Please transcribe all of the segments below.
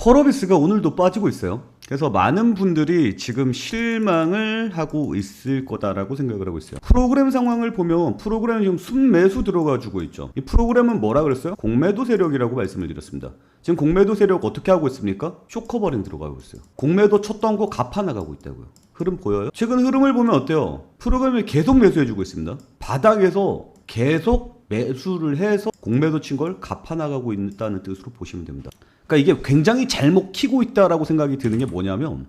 펄어비스가 오늘도 빠지고 있어요. 그래서 많은 분들이 지금 실망을 하고 있을 거다라고 생각을 하고 있어요. 프로그램 상황을 보면 프로그램이 지금 순매수 들어가지고 있죠. 이 프로그램은 뭐라 그랬어요? 공매도 세력이라고 말씀을 드렸습니다. 지금 공매도 세력 어떻게 하고 있습니까? 쇼커버링 들어가고 있어요. 공매도 쳤던 거 갚아나가고 있다고요. 흐름 보여요? 최근 흐름을 보면 어때요? 프로그램이 계속 매수해주고 있습니다. 바닥에서 계속 매수를 해서 공매도 친 걸 갚아나가고 있다는 뜻으로 보시면 됩니다. 그러니까 이게 굉장히 잘 먹히고 있다라고 생각이 드는 게 뭐냐면,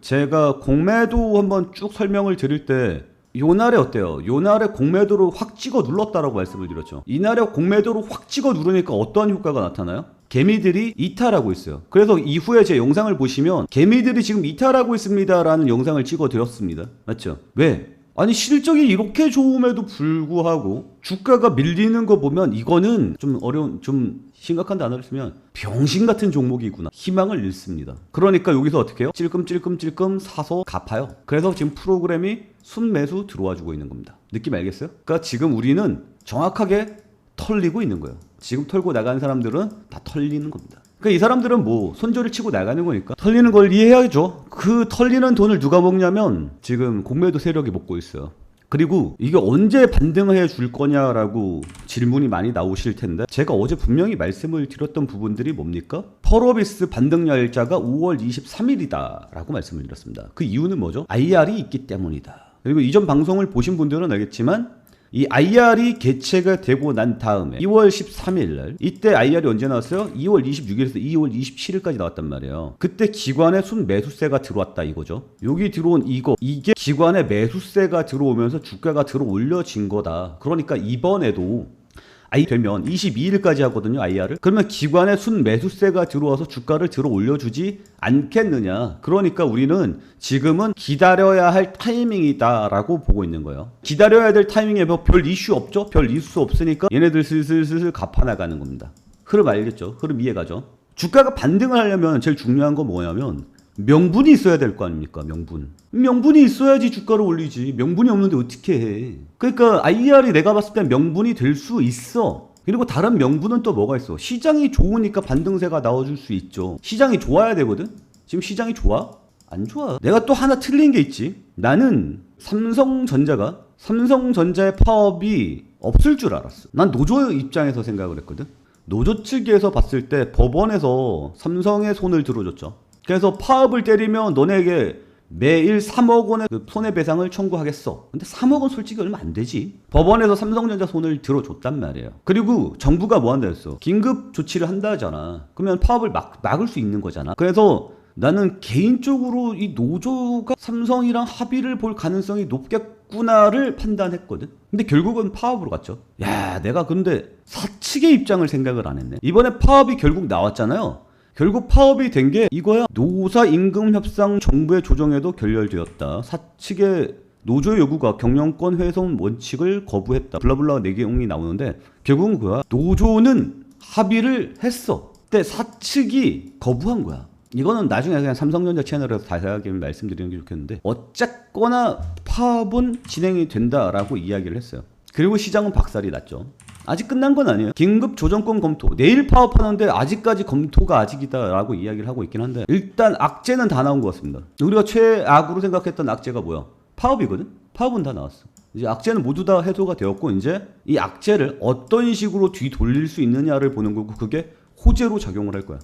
제가 공매도 한번 쭉 설명을 드릴 때 요날에 어때요? 요날에 공매도로 확 찍어 눌렀다라고 말씀을 드렸죠. 이날에 공매도로 확 찍어 누르니까 어떠한 효과가 나타나요? 개미들이 이탈하고 있어요. 그래서 이후에 제 영상을 보시면 개미들이 지금 이탈하고 있습니다 라는 영상을 찍어 드렸습니다. 맞죠? 왜? 아니 실적이 이렇게 좋음에도 불구하고 주가가 밀리는 거 보면 이거는 좀 어려운, 좀 심각한 단어를 쓰면 병신 같은 종목이구나, 희망을 잃습니다. 그러니까 여기서 어떻게 해요? 찔끔찔끔찔끔 사서 갚아요. 그래서 지금 프로그램이 순매수 들어와 주고 있는 겁니다. 느낌 알겠어요? 그러니까 지금 우리는 정확하게 털리고 있는 거예요. 지금 털고 나가는 사람들은 다 털리는 겁니다. 그러니까 이 사람들은 뭐 손절을 치고 나가는 거니까 털리는 걸 이해해야죠. 그 털리는 돈을 누가 먹냐면 지금 공매도 세력이 먹고 있어요. 그리고 이게 언제 반등해 줄 거냐라고 질문이 많이 나오실 텐데, 제가 어제 분명히 말씀을 드렸던 부분들이 뭡니까? 펄어비스 반등 날짜가 5월 23일이다 라고 말씀을 드렸습니다. 그 이유는 뭐죠? IR이 있기 때문이다. 그리고 이전 방송을 보신 분들은 알겠지만 이 IR이 개최가 되고 난 다음에 2월 13일 날, 이때 IR이 언제 나왔어요? 2월 26일에서 2월 27일까지 나왔단 말이에요. 그때 기관에 순매수세가 들어왔다 이거죠. 여기 들어온 이게 기관에 매수세가 들어오면서 주가가 들어 올려진 거다. 그러니까 이번에도 되면 22일까지 하거든요, IR을. 그러면 기관에 순매수세가 들어와서 주가를 들어 올려주지 않겠느냐. 그러니까 우리는 지금은 기다려야 할 타이밍이다라고 보고 있는 거예요. 기다려야 될 타이밍에 뭐 별 이슈 없죠? 별 이슈 없으니까 얘네들 슬슬 갚아나가는 겁니다. 흐름 알겠죠? 흐름 이해가죠? 주가가 반등을 하려면 제일 중요한 건 뭐냐면 명분이 있어야 될 거 아닙니까? 명분이 있어야지 주가를 올리지. 명분이 없는데 어떻게 해? 그러니까 IR이 내가 봤을 땐 명분이 될 수 있어. 그리고 다른 명분은 또 뭐가 있어? 시장이 좋으니까 반등세가 나와줄 수 있죠. 시장이 좋아야 되거든? 지금 시장이 좋아? 안 좋아. 내가 또 하나 틀린 게 있지. 나는 삼성전자의 파업이 없을 줄 알았어. 난 노조 입장에서 생각을 했거든. 노조 측에서 봤을 때 법원에서 삼성의 손을 들어줬죠. 그래서 파업을 때리면 너네에게 매일 3억 원의 그 손해배상을 청구하겠어. 근데 3억 원 솔직히 얼마 안 되지. 법원에서 삼성전자 손을 들어줬단 말이에요. 그리고 정부가 뭐 한다 했어? 긴급 조치를 한다 하잖아. 그러면 파업을 막을 수 있는 거잖아. 그래서 나는 개인적으로 이 노조가 삼성이랑 합의를 볼 가능성이 높겠구나를 판단했거든. 근데 결국은 파업으로 갔죠. 야, 내가 근데 사측의 입장을 생각을 안 했네. 이번에 파업이 결국 나왔잖아요. 결국 파업이 된 게 이거야. 노사 임금 협상 정부의 조정에도 결렬되었다. 사측의 노조 요구가 경영권 훼손 원칙을 거부했다. 블라블라 내용이 나오는데 결국은 그거야. 노조는 합의를 했어. 근데 사측이 거부한 거야. 이거는 나중에 그냥 삼성전자 채널에서 자세하게 말씀드리는 게 좋겠는데, 어쨌거나 파업은 진행이 된다라고 이야기를 했어요. 그리고 시장은 박살이 났죠. 아직 끝난 건 아니에요. 긴급 조정권 검토. 내일 파업하는데 아직까지 검토가 아직이다라고 이야기를 하고 있긴 한데, 일단 악재는 다 나온 것 같습니다. 우리가 최악으로 생각했던 악재가 뭐야? 파업이거든? 파업은 다 나왔어. 이제 악재는 모두 다 해소가 되었고, 이제 이 악재를 어떤 식으로 뒤돌릴 수 있느냐를 보는 거고, 그게 호재로 작용을 할 거야.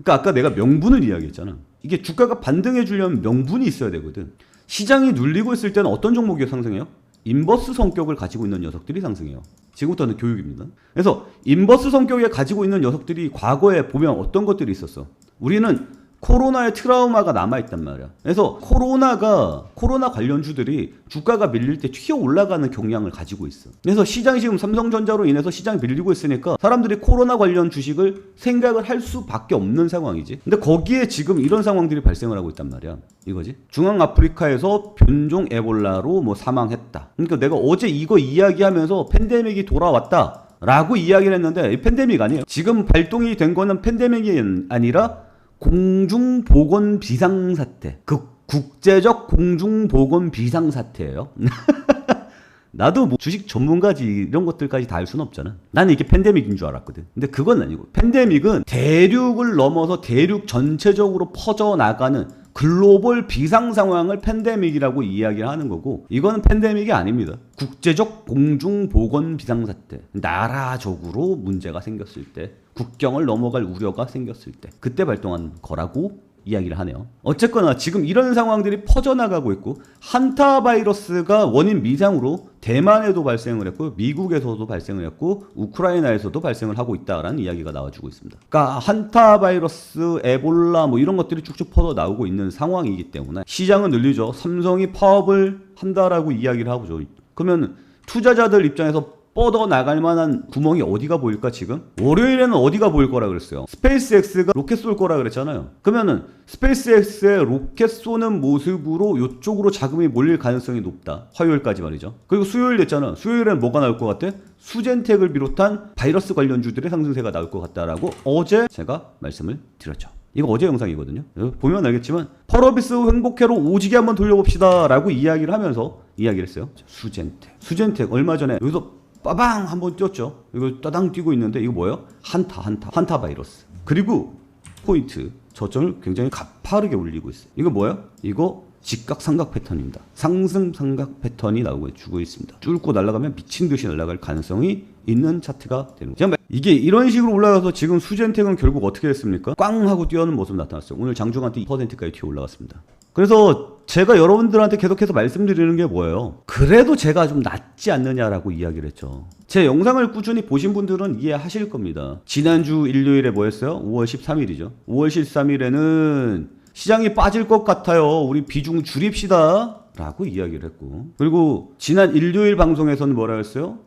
그러니까 아까 내가 명분을 이야기했잖아. 이게 주가가 반등해 주려면 명분이 있어야 되거든. 시장이 눌리고 있을 때는 어떤 종목이 상승해요? 인버스 성격을 가지고 있는 녀석들이 상승해요. 지금부터는 교육입니다. 그래서 인버스 성격을 가지고 있는 녀석들이 과거에 보면 어떤 것들이 있었어? 우리는 코로나의 트라우마가 남아있단 말이야. 그래서 코로나 관련주들이 주가가 밀릴 때 튀어 올라가는 경향을 가지고 있어. 그래서 시장이 지금 삼성전자로 인해서 시장이 밀리고 있으니까 사람들이 코로나 관련 주식을 생각을 할 수밖에 없는 상황이지. 근데 거기에 지금 이런 상황들이 발생을 하고 있단 말이야. 이거지. 중앙아프리카에서 변종 에볼라로 뭐 사망했다. 그러니까 내가 어제 이거 이야기하면서 팬데믹이 돌아왔다 라고 이야기를 했는데, 이 팬데믹 아니에요. 지금 발동이 된 거는 팬데믹이 아니라 공중보건 비상사태. 국제적 공중보건 비상사태예요. 나도 뭐 주식 전문가지 이런 것들까지 다 알 수는 없잖아. 나는 이게 팬데믹인 줄 알았거든. 근데 그건 아니고 팬데믹은 대륙을 넘어서 대륙 전체적으로 퍼져나가는 글로벌 비상 상황을 팬데믹이라고 이야기를 하는 거고, 이거는 팬데믹이 아닙니다. 국제적 공중보건 비상사태, 나라적으로 문제가 생겼을 때, 국경을 넘어갈 우려가 생겼을 때 그때 발동한 거라고 이야기를 하네요. 어쨌거나 지금 이런 상황들이 퍼져나가고 있고, 한타 바이러스가 원인 미상으로 대만에도 발생을 했고, 미국에서도 발생을 했고, 우크라이나에서도 발생을 하고 있다라는 이야기가 나와주고 있습니다. 그러니까 한타 바이러스, 에볼라 뭐 이런 것들이 쭉쭉 퍼져 나오고 있는 상황이기 때문에 시장은 늘리죠. 삼성이 파업을 한다라고 이야기를 하죠. 그러면 투자자들 입장에서 뻗어 나갈 만한 구멍이 어디가 보일까 지금? 월요일에는 어디가 보일 거라 그랬어요? 스페이스X가 로켓 쏠 거라 그랬잖아요. 그러면은 스페이스X의 로켓 쏘는 모습으로 이쪽으로 자금이 몰릴 가능성이 높다. 화요일까지 말이죠. 그리고 수요일 됐잖아. 수요일에는 뭐가 나올 것 같아? 수젠텍을 비롯한 바이러스 관련주들의 상승세가 나올 것 같다라고 어제 제가 말씀을 드렸죠. 이거 어제 영상이거든요. 보면 알겠지만 펄어비스 행복회로 오지게 한번 돌려봅시다 라고 이야기를 하면서 이야기를 했어요. 수젠텍 얼마 전에 여기서 빠방 한번 뛰었죠. 이거 따당 뛰고 있는데 이거 뭐예요? 한타 바이러스. 그리고 포인트 저점을 굉장히 가파르게 올리고 있어요. 이거 뭐예요? 이거 직각 삼각 패턴입니다. 상승 삼각 패턴이 나오고 주고 있습니다. 뚫고 날아가면 미친 듯이 날아갈 가능성이 있는 차트가 되는 거죠. 이게 이런 식으로 올라가서 지금 수젠텍은 결국 어떻게 됐습니까? 꽝 하고 뛰어오는 모습 나타났어요. 오늘 장중한테 2%까지 튀어 올라갔습니다. 그래서 제가 여러분들한테 계속해서 말씀드리는 게 뭐예요? 그래도 제가 좀 낫지 않느냐라고 이야기를 했죠. 제 영상을 꾸준히 보신 분들은 이해하실 겁니다. 지난주 일요일에 뭐였어요? 5월 13일이죠. 5월 13일에는 시장이 빠질 것 같아요. 우리 비중 줄입시다 라고 이야기를 했고, 그리고 지난 일요일 방송에서는 뭐라 했어요?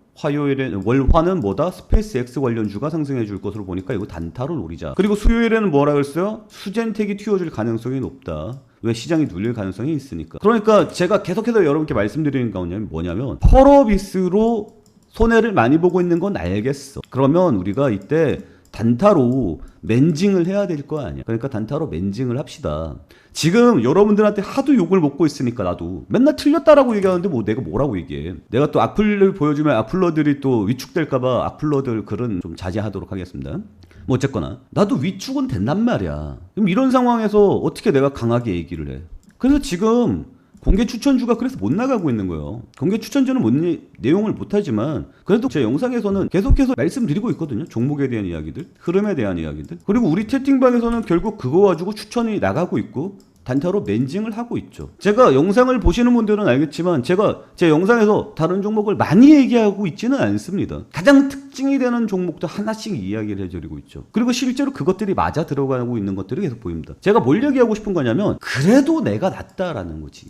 월화는 뭐다? 스페이스X 관련주가 상승해 줄 것으로 보니까 이거 단타로 노리자. 그리고 수요일에는 뭐라 그랬어요? 수젠텍이 튀어줄 가능성이 높다. 왜? 시장이 눌릴 가능성이 있으니까. 그러니까 제가 계속해서 여러분께 말씀드리는 게 뭐냐면, 펄어비스로 손해를 많이 보고 있는 건 알겠어. 그러면 우리가 이때 단타로 맨징을 해야 될 거 아니야. 그러니까 단타로 맨징을 합시다. 지금 여러분들한테 하도 욕을 먹고 있으니까 나도 맨날 틀렸다라고 얘기하는데 뭐 내가 뭐라고 얘기해. 내가 또 악플을 보여주면 악플러들이 또 위축될까봐 악플러들 글은 좀 자제하도록 하겠습니다. 뭐 어쨌거나 나도 위축은 된단 말이야. 그럼 이런 상황에서 어떻게 내가 강하게 얘기를 해. 그래서 지금 공개 추천주가 그래서 못 나가고 있는 거예요. 공개 추천주는 내용을 못하지만 그래도 제 영상에서는 계속해서 말씀드리고 있거든요. 종목에 대한 이야기들, 흐름에 대한 이야기들. 그리고 우리 채팅방에서는 결국 그거 가지고 추천이 나가고 있고 단타로 맨징을 하고 있죠. 제가 영상을 보시는 분들은 알겠지만 제가 제 영상에서 다른 종목을 많이 얘기하고 있지는 않습니다. 가장 특징이 되는 종목도 하나씩 이야기를 해드리고 있죠. 그리고 실제로 그것들이 맞아 들어가고 있는 것들이 계속 보입니다. 제가 뭘 얘기하고 싶은 거냐면, 그래도 내가 낫다라는 거지.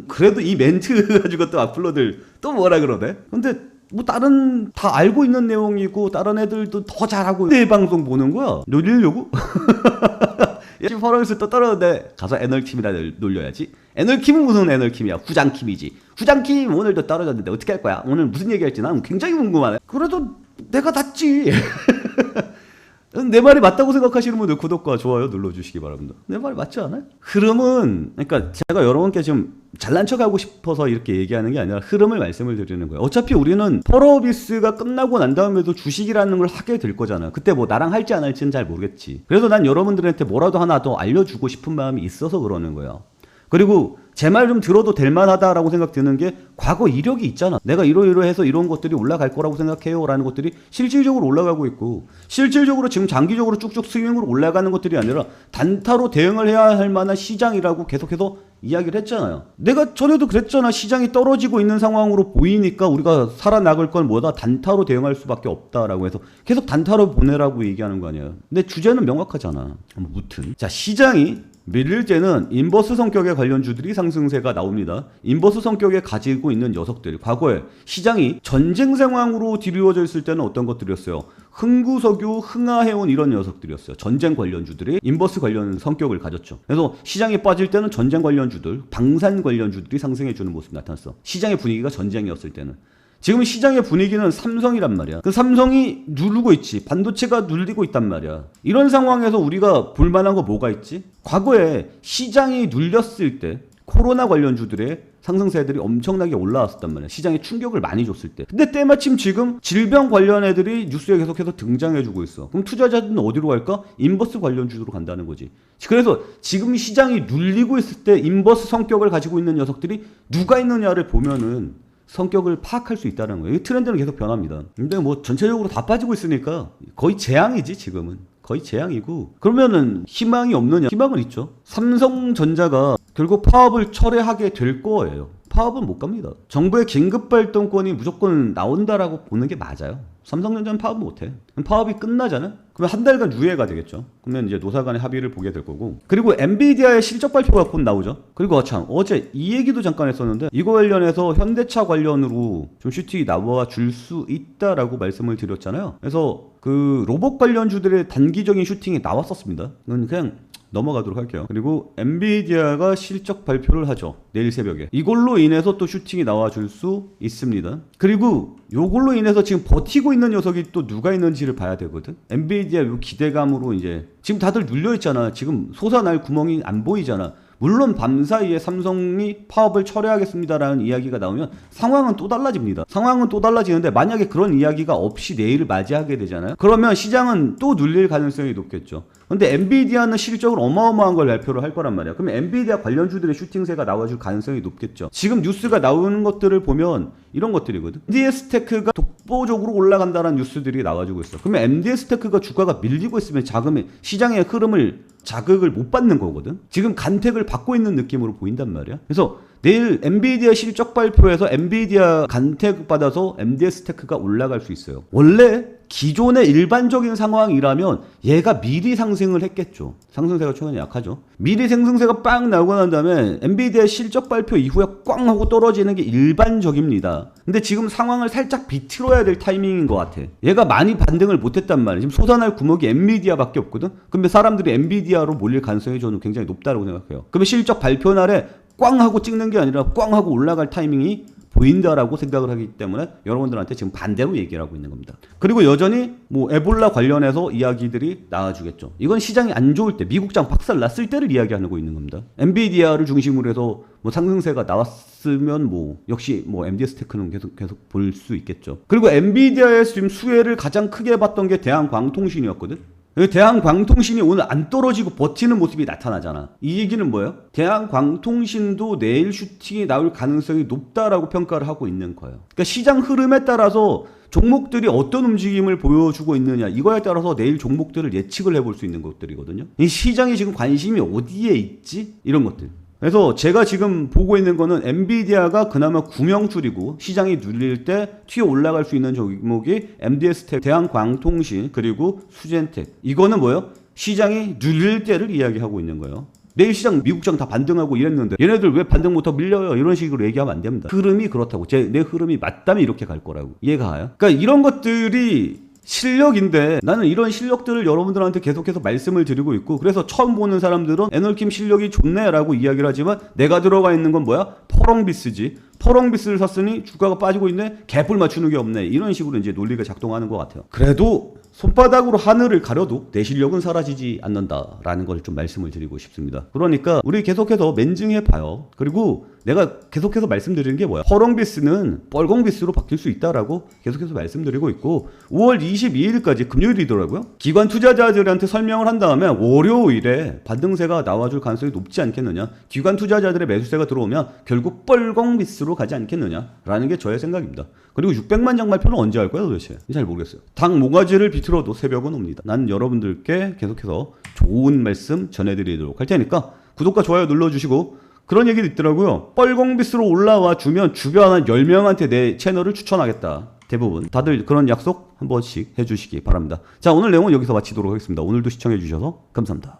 그래도 이 멘트 가지고 또 악플러들 또 뭐라 그러네? 근데 뭐 다른 다 알고 있는 내용이고 다른 애들도 더 잘하고 내 방송 보는 거야. 놀리려고? 지금 펄어비스 또 떨어졌는데 가서 애널킴이라 놀려야지. 애널킴은 무슨 애널킴이야? 후장킴이지. 후장킴 오늘도 떨어졌는데 어떻게 할 거야? 오늘 무슨 얘기할지 난 굉장히 궁금하네. 그래도 내가 낫지. 내 말이 맞다고 생각하시는 분들 구독과 좋아요 눌러주시기 바랍니다. 내 말이 맞지 않아요? 흐름은, 그러니까 제가 여러분께 지금 잘난 척하고 싶어서 이렇게 얘기하는 게 아니라 흐름을 말씀을 드리는 거예요. 어차피 우리는 펄어비스가 끝나고 난 다음에도 주식이라는 걸 하게 될 거잖아. 그때 뭐 나랑 할지 안 할지는 잘 모르겠지. 그래서 난 여러분들한테 뭐라도 하나 더 알려주고 싶은 마음이 있어서 그러는 거예요. 그리고 제 말 좀 들어도 될 만하다라고 생각 드는 게, 과거 이력이 있잖아. 내가 이러이러해서 이런 것들이 올라갈 거라고 생각해요 라는 것들이 실질적으로 올라가고 있고, 실질적으로 지금 장기적으로 쭉쭉 스윙으로 올라가는 것들이 아니라 단타로 대응을 해야 할 만한 시장이라고 계속해서 이야기를 했잖아요. 내가 전에도 그랬잖아. 시장이 떨어지고 있는 상황으로 보이니까 우리가 살아나갈 건 뭐다? 단타로 대응할 수밖에 없다라고 해서 계속 단타로 보내라고 얘기하는 거 아니에요. 근데 주제는 명확하잖아. 무튼 자, 시장이 밀릴 때는 인버스 성격의 관련주들이 상승세가 나옵니다. 인버스 성격에 가지고 있는 녀석들, 과거에 시장이 전쟁 상황으로 뒤집어져 있을 때는 어떤 것들이었어요? 흥구석유, 흥하해운 이런 녀석들이었어요. 전쟁 관련주들이 인버스 관련 성격을 가졌죠. 그래서 시장이 빠질 때는 전쟁 관련주들, 방산 관련주들이 상승해주는 모습이 나타났어. 시장의 분위기가 전쟁이었을 때는. 지금 시장의 분위기는 삼성이란 말이야. 그 삼성이 누르고 있지. 반도체가 눌리고 있단 말이야. 이런 상황에서 우리가 볼만한 거 뭐가 있지? 과거에 시장이 눌렸을 때, 코로나 관련주들의 상승세들이 엄청나게 올라왔었단 말이야. 시장에 충격을 많이 줬을 때. 근데 때마침 지금 질병 관련 애들이 뉴스에 계속해서 등장해주고 있어. 그럼 투자자들은 어디로 갈까? 인버스 관련주로 간다는 거지. 그래서 지금 시장이 눌리고 있을 때 인버스 성격을 가지고 있는 녀석들이 누가 있느냐를 보면은 성격을 파악할 수 있다는 거예요. 이 트렌드는 계속 변합니다. 근데 뭐 전체적으로 다 빠지고 있으니까 거의 재앙이지 지금은. 거의 재앙이고. 그러면은 희망이 없느냐? 희망은 있죠. 삼성전자가 결국 파업을 철회하게 될 거예요. 파업은 못 갑니다. 정부의 긴급발동권이 무조건 나온다라고 보는 게 맞아요. 삼성전자는 파업 못해. 파업이 끝나잖아? 그러면 한 달간 유예가 되겠죠. 그러면 이제 노사 간의 합의를 보게 될 거고. 그리고 엔비디아의 실적 발표가 곧 나오죠. 그리고 참 어제 이 얘기도 잠깐 했었는데 이거 관련해서 현대차 관련으로 좀 슈팅이 나와 줄 수 있다라고 말씀을 드렸잖아요. 그래서 그 로봇 관련주들의 단기적인 슈팅이 나왔었습니다. 이건 그냥 넘어가도록 할게요. 그리고 엔비디아가 실적 발표를 하죠. 내일 새벽에. 이걸로 인해서 또 슈팅이 나와줄 수 있습니다. 그리고 요걸로 인해서 지금 버티고 있는 녀석이 또 누가 있는지를 봐야 되거든. 엔비디아 요 기대감으로 이제 지금 다들 눌려있잖아. 지금 솟아날 구멍이 안 보이잖아. 물론 밤사이에 삼성이 파업을 철회하겠습니다라는 이야기가 나오면 상황은 또 달라집니다. 상황은 또 달라지는데 만약에 그런 이야기가 없이 내일을 맞이하게 되잖아요. 그러면 시장은 또 눌릴 가능성이 높겠죠. 근데 엔비디아는 실적으로 어마어마한 걸 발표를 할 거란 말이야. 그러면 엔비디아 관련주들의 슈팅세가 나와줄 가능성이 높겠죠. 지금 뉴스가 나오는 것들을 보면 이런 것들이거든. MDS테크가 독보적으로 올라간다는 뉴스들이 나와주고 있어. 그러면 MDS테크가 주가가 밀리고 있으면 자금의 시장의 흐름을 자극을 못 받는 거거든. 지금 간택을 받고 있는 느낌으로 보인단 말이야. 그래서 내일 엔비디아 실적 발표에서 엔비디아 간택 받아서 MDS테크가 올라갈 수 있어요. 원래 기존의 일반적인 상황이라면 얘가 미리 상승을 했겠죠. 상승세가 최근에 약하죠. 미리 상승세가 빵 나오고 난 다음에 엔비디아 실적 발표 이후에 꽝 하고 떨어지는 게 일반적입니다. 근데 지금 상황을 살짝 비틀어야 될 타이밍인 것 같아. 얘가 많이 반등을 못했단 말이야. 지금 솟아날 구멍이 엔비디아밖에 없거든. 근데 사람들이 엔비디아로 몰릴 가능성이 저는 굉장히 높다고 생각해요. 그러면 실적 발표 날에 꽝 하고 찍는 게 아니라 꽝 하고 올라갈 타이밍이 보인다라고 생각을 하기 때문에 여러분들한테 지금 반대로 얘기를 하고 있는 겁니다. 그리고 여전히 뭐 에볼라 관련해서 이야기들이 나와주겠죠. 이건 시장이 안 좋을 때 미국장 박살 났을 때를 이야기하고 있는 겁니다. 엔비디아를 중심으로 해서 뭐 상승세가 나왔으면 뭐 역시 뭐 MDS테크는 계속 볼 수 있겠죠. 그리고 엔비디아의 지금 수혜를 가장 크게 봤던 게 대한광통신이었거든. 대한광통신이 오늘 안 떨어지고 버티는 모습이 나타나잖아. 이 얘기는 뭐예요? 대한광통신도 내일 슈팅이 나올 가능성이 높다라고 평가를 하고 있는 거예요. 그러니까 시장 흐름에 따라서 종목들이 어떤 움직임을 보여주고 있느냐 이거에 따라서 내일 종목들을 예측을 해볼 수 있는 것들이거든요. 이 시장이 지금 관심이 어디에 있지? 이런 것들. 그래서 제가 지금 보고 있는 거는 엔비디아가 그나마 구명줄이고 시장이 눌릴 때 튀어 올라갈 수 있는 종목이 MDS텍, 대한광통신, 그리고 수젠텍. 이거는 뭐예요? 시장이 눌릴 때를 이야기하고 있는 거예요. 내일 시장 미국장 다 반등하고 이랬는데 얘네들 왜 반등 못하고 밀려요? 이런 식으로 얘기하면 안 됩니다. 흐름이 그렇다고. 내 흐름이 맞다면 이렇게 갈 거라고. 이해가 가요? 그러니까 이런 것들이 실력인데 나는 이런 실력들을 여러분들한테 계속해서 말씀을 드리고 있고 그래서 처음 보는 사람들은 에너킴 실력이 좋네 라고 이야기를 하지만 내가 들어가 있는 건 뭐야? 퍼렁비스지. 퍼렁비스를 샀으니 주가가 빠지고 있네? 갭을 맞추는 게 없네. 이런 식으로 이제 논리가 작동하는 것 같아요. 그래도 손바닥으로 하늘을 가려도 내 실력은 사라지지 않는다라는 걸 좀 말씀을 드리고 싶습니다. 그러니까 우리 계속해서 맨증해봐요. 그리고 내가 계속해서 말씀드리는 게 뭐야? 허렁비스는 뻘공비스로 바뀔 수 있다라고 계속해서 말씀드리고 있고 5월 22일까지 금요일이더라고요. 기관 투자자들한테 설명을 한 다음에 월요일에 반등세가 나와줄 가능성이 높지 않겠느냐. 기관 투자자들의 매수세가 들어오면 결국 뻘공비스로 가지 않겠느냐라는 게 저의 생각입니다. 그리고 600만 장 발표는 언제 할 거야 도대체? 잘 모르겠어요. 당 모가지를 비틀어도 새벽은 옵니다. 난 여러분들께 계속해서 좋은 말씀 전해드리도록 할 테니까 구독과 좋아요 눌러주시고 그런 얘기도 있더라고요. 뻘공비스로 올라와 주면 주변 한 10명한테 내 채널을 추천하겠다. 대부분 다들 그런 약속 한 번씩 해주시기 바랍니다. 자, 오늘 내용은 여기서 마치도록 하겠습니다. 오늘도 시청해주셔서 감사합니다.